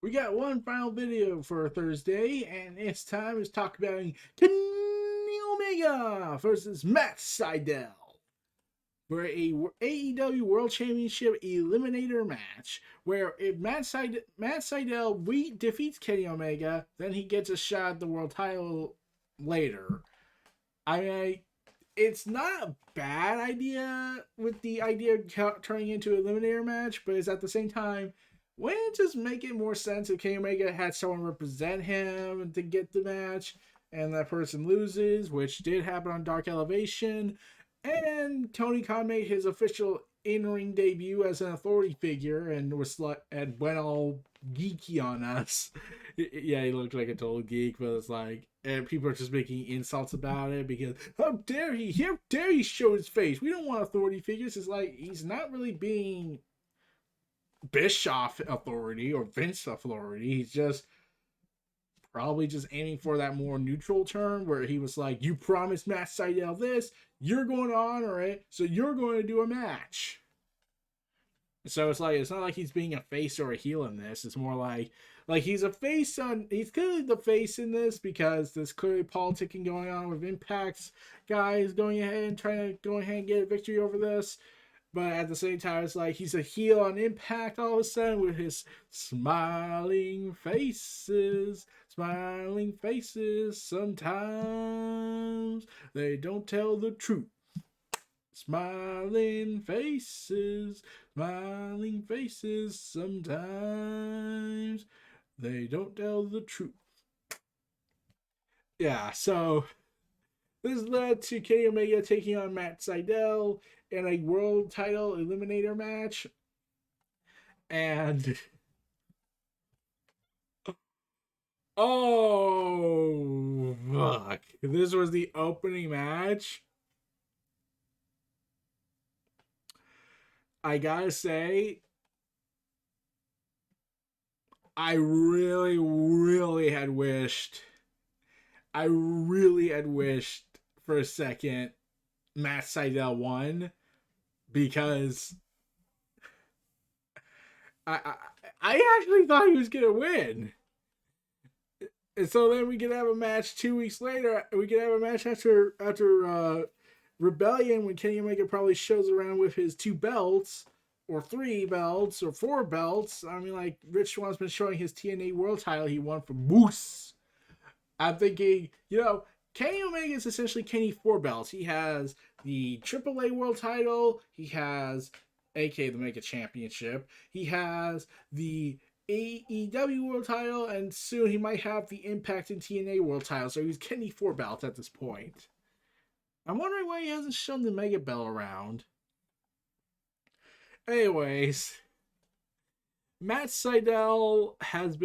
We got one final video for Thursday, and it's time to talk about Kenny Omega versus Matt Sydal for a AEW World Championship Eliminator match. Where if Matt Sydal defeats Kenny Omega, then he gets a shot at the world title later. I mean, it's not a bad idea with the idea of turning into an eliminator match, but it's at the same time, wouldn't it just make it more sense if Kenny Omega had someone represent him to get the match, and that person loses, which did happen on Dark Elevation, and Tony Khan made his official in-ring debut as an authority figure and went all geeky on us. Yeah, he looked like a total geek, but it's like, and people are just making insults about it because how dare he show his face. We don't want authority figures. It's like he's not really being Bischoff authority or Vince authority. He's just probably just aiming for that more neutral term where he was like, you promised Matt Sydal this, you're going to honor it, so you're going to do a match. So it's like, it's not like he's being a face or a heel in this. It's more like he's a face on, he's clearly the face in this because there's clearly politicking going on with Impact's guys going ahead and trying to go ahead and get a victory over this. But at the same time, it's like he's a heel on Impact all of a sudden with his smiling faces. Smiling faces, sometimes they don't tell the truth. Smiling faces, sometimes they don't tell the truth. Yeah, so this led to Kenny Omega taking on Matt Sydal in a World Title Eliminator match. And oh, fuck. This was the opening match. I gotta say, I really had wished for a second Matt Sydal won because I actually thought he was gonna win. And so then we could have a match 2 weeks later. We could have a match after Rebellion when Kenny Omega probably shows around with his 2 belts, or 3 belts, or 4 belts. I mean, like Rich Swann's been showing his TNA World Title he won from Moose. I'm thinking, Kenny Omega is essentially Kenny 4 belts. He has the AAA World Title. He has, aka the Mega Championship. He has the AEW World Title, and soon he might have the Impact and TNA World Title. So he's Kenny 4 belts at this point. I'm wondering why he hasn't shown the Mega Bell around. Anyways, Matt Sydal and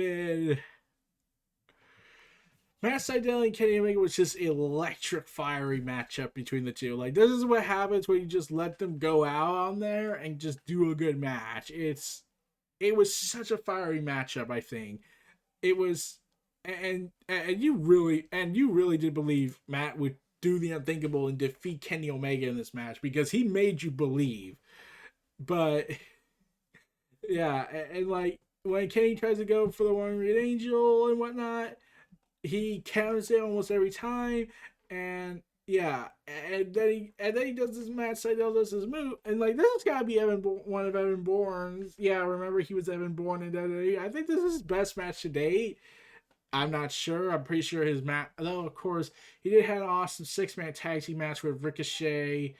Kenny Omega was just electric, fiery matchup between the two. Like, this is what happens when you just let them go out on there and just do a good match. It was such a fiery matchup. I think it was, and you really did believe Matt would do the unthinkable and defeat Kenny Omega in this match because he made you believe. But yeah, and like when Kenny tries to go for the One Red Angel and whatnot, he counters it almost every time, and yeah, and then he does this match. Sydal does his move, and like this has got to be one of Evan Bourne's. Yeah, remember he was Evan Bourne in WWE. I think this is his best match to date. I'm not sure. I'm pretty sure his match. Though of course he did have an awesome 6-man tag team match with Ricochet.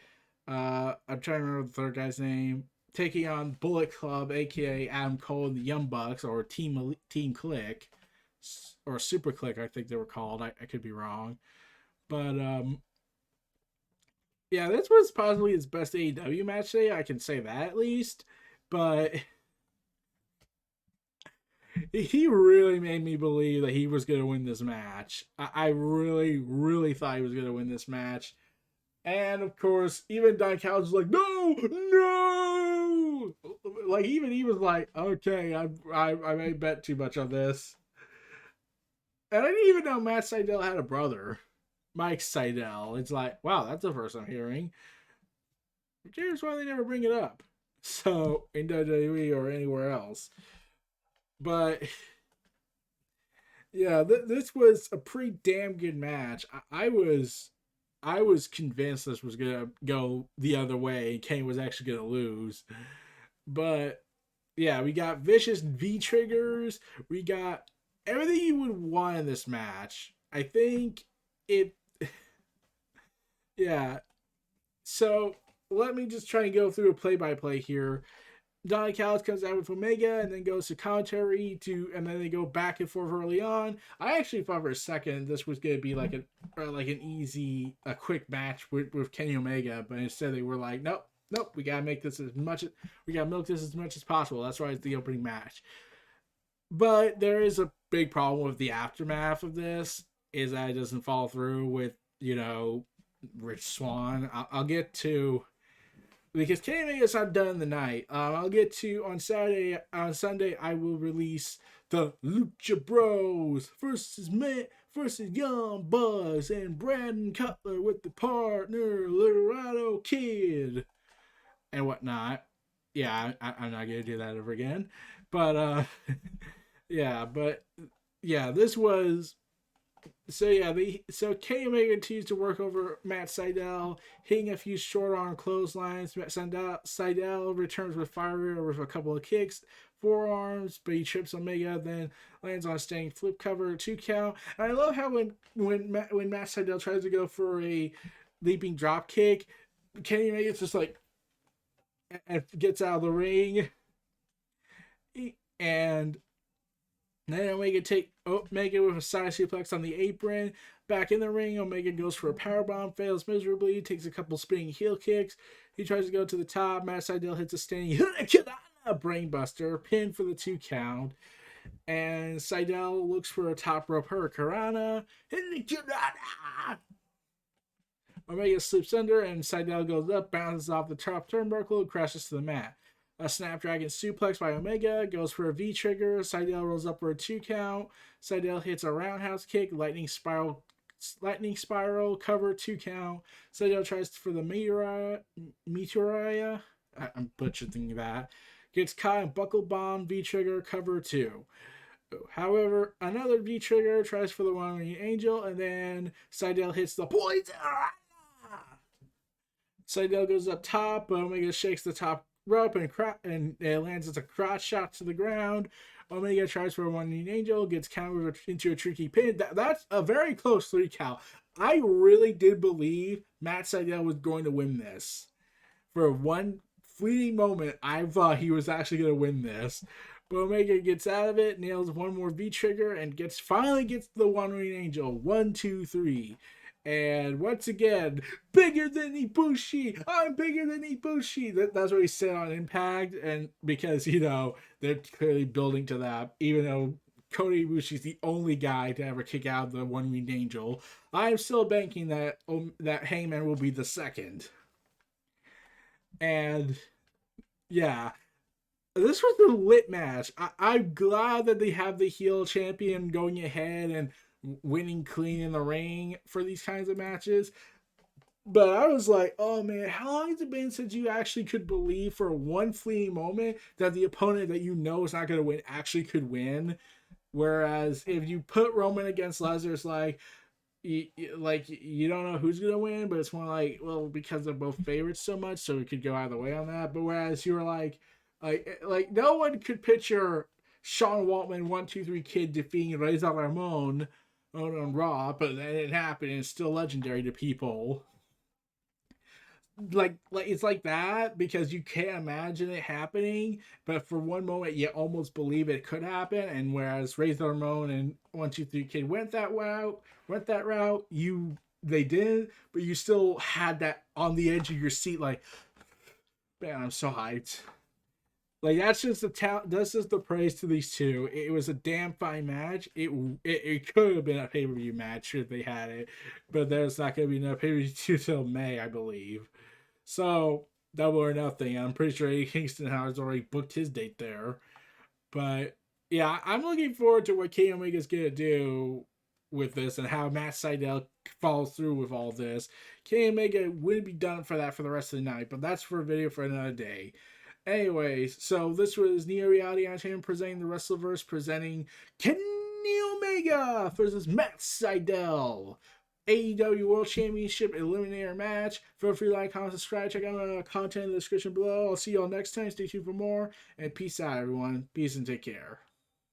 I'm trying to remember the third guy's name. Taking on Bullet Club, aka Adam Cole and the Young Bucks, or Team Click, or Super Click, I think they were called. I could be wrong, but yeah, this was possibly his best AEW match today. I can say that at least, but he really made me believe that he was gonna win this match. I really thought he was gonna win this match. And of course, even Don Callis was like, no. Like even he was like, okay, I may bet too much on this. And I didn't even know Matt Sydal had a brother, Mike Sydal. It's like, wow, that's the first I'm hearing. I'm curious why they never bring it up. So in WWE or anywhere else, but Yeah, this was a pretty damn good match. I was convinced this was gonna go the other way. Kane was actually gonna lose, but yeah, we got vicious V triggers. We got everything you would want in this match. I think it. Yeah. So let me just try and go through a play by play here. Donnie Callis comes out with Omega and then goes to commentary and then they go back and forth early on. I actually thought for a second this was going to be like an easy, a quick match with Kenny Omega, but instead they were like, nope, nope, we gotta make this we gotta milk this as much as possible. That's why it's the opening match. But there is a big problem with the aftermath of this, is that it doesn't follow through with, Rich Swann. I'll get to, because Kenny Omega's not done in the night. I'll get to on Sunday. I will release the Lucha Bros versus Young Bucks and Brandon Cutler with the partner Laredo Kid and whatnot. Yeah, I'm not gonna do that ever again. But this was. So Kenny Omega continues to work over Matt Sydal, hitting a few short arm clotheslines. Matt Sydal returns with fire with a couple of kicks, forearms, but he trips Omega, then lands on a standing flip cover, 2 count. And I love how when Matt Sydal tries to go for a leaping drop kick, Kenny Omega's just like, and gets out of the ring, and then Omega with a side suplex on the apron. Back in the ring, Omega goes for a powerbomb, fails miserably, takes a couple spinning heel kicks. He tries to go to the top. Matt Sydal hits a standing brainbuster, pin for the 2 count. And Sydal looks for a top rope hurricanrana. Omega slips under, and Sydal goes up, bounces off the top turnbuckle, and crashes to the mat. A Snapdragon suplex by Omega, goes for a V trigger. Sydal rolls up for a 2 count. Sydal hits a roundhouse kick, lightning spiral, cover, 2 count. Sydal tries for the Meteoria. I'm butchering that. Gets caught in buckle bomb, V trigger, cover 2. However, another V trigger, tries for the One-Winged Angel, and then Sydal hits the poison. Sydal goes up top, but Omega shakes the top rope and it lands as a crotch shot to the ground. Omega tries for a One-Winged Angel, gets countered into a tricky pin. That's a very close 3 count. I really did believe Matt Sydal was going to win this. For one fleeting moment, I thought he was actually going to win this. But Omega gets out of it, nails one more V trigger, and finally gets the One-Winged Angel. 1, 2, 3. And once again, bigger than Ibushi. I'm bigger than Ibushi. That's what he said on Impact. And because, they're clearly building to that. Even though Kota Ibushi's the only guy to ever kick out the One-Winged Angel, I'm still banking that Hangman will be the second. And, yeah. This was a lit match. I'm glad that they have the heel champion going ahead and winning clean in the ring for these kinds of matches. But I was like, oh man, how long has it been since you actually could believe for one fleeting moment that the opponent that you know is not going to win actually could win? Whereas if you put Roman against Lesnar, it's like you don't know who's going to win, but it's more like, well, because they're both favorites so much, so it could go either way on that. But whereas you were like no one could picture Sean Waltman 1, 2, 3 Kid defeating Reza Ramon on Raw, but that didn't happen, and it's still legendary to people. Like it's like that because you can't imagine it happening, but for one moment you almost believe it could happen. And whereas Razor Ramon and 1, 2, 3 Kid went that route, they did, but you still had that on the edge of your seat, like, man, I'm so hyped. Like, that's just the praise to these two. It was a damn fine match. It could have been a pay-per-view match if they had it, but there's not going to be no pay-per-view till May, I believe. So, Double or Nothing. I'm pretty sure Eddie Kingston has already booked his date there. But, yeah, I'm looking forward to what Kenny Omega's going to do with this and how Matt Sydal follows through with all this. Kenny Omega wouldn't be done for that for the rest of the night, but that's for a video for another day. Anyways, so this was Neo Reality Entertainment presenting the WrestleVerse, presenting Kenny Omega versus Matt Sydal. AEW World Championship Eliminator match. Feel free to like, comment, subscribe. Check out my content in the description below. I'll see y'all next time. Stay tuned for more. And peace out, everyone. Peace and take care.